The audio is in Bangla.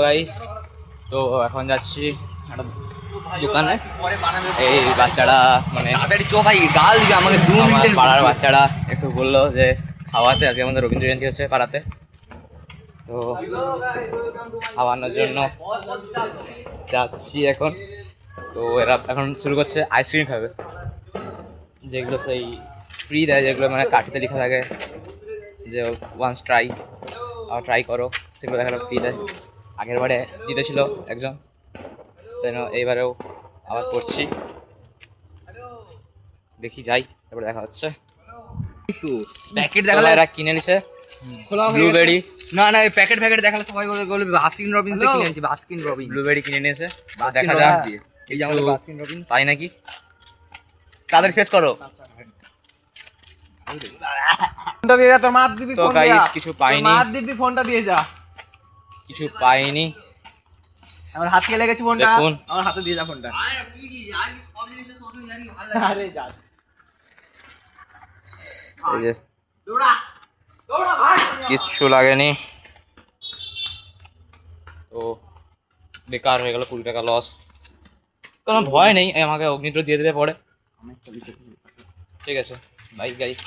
গাইস, তো এখন যাচ্ছি একটা দোকানে। এই বাচ্চারা মানে ভাই গাল দিবে আমাকে, পাড়ার বাচ্চারা একটু বললো যে খাওয়াতে, আজকে আমাদের রবীন্দ্র জয়ন্তী হচ্ছে পাড়াতে, তো খাওয়ানোর জন্য যাচ্ছি এখন। তো এরা এখন শুরু করছে আইসক্রিম খাবে, যেগুলো সেই ফ্রি দেয়, যেগুলো মানে কাঠিতে লেখা থাকে যে ওয়ান্স ট্রাই আর ট্রাই করো, সেগুলো দেখানো ফ্রি দেয়। আগের বারে জিতেছিল একজন, তাই না, এইবারেও আবার করছি, দেখি যাই, তারপরে দেখা হচ্ছে। প্যাকেট দেখালে এরা কিনে নিছে ব্লুবেরি। না না, এই প্যাকেট দেখালে সবাই বলবে বাস্কিন রবিন্স কিনে নিয়েছি, বাস্কিন রবিন্স ব্লুবেরি কিনে নিয়েছে। দেখা যাক, এই যে আমাদের বাস্কিন রবিন্স তাই নাকি, তাদের শেষ করো। তোর মাত দিবি, তো গাইস কিছু পাইনি, মাত দিবি, ফোনটা দিয়ে যা। কিছু পাইনি, আমার হাত কে লেগেছে ফোনটা, দেখুন। আমার হাতে দিয়ে যা ফোনটা। আরে যা, এই যে কিচ্ছু লাগেনি, তো বেকার হয়ে গেল, 20 টাকা লস। কোনো ভয় নেই, আমাকে অগ্নিদ্র দিয়ে দিলে পরে। ঠিক আছে, বাই গাইস।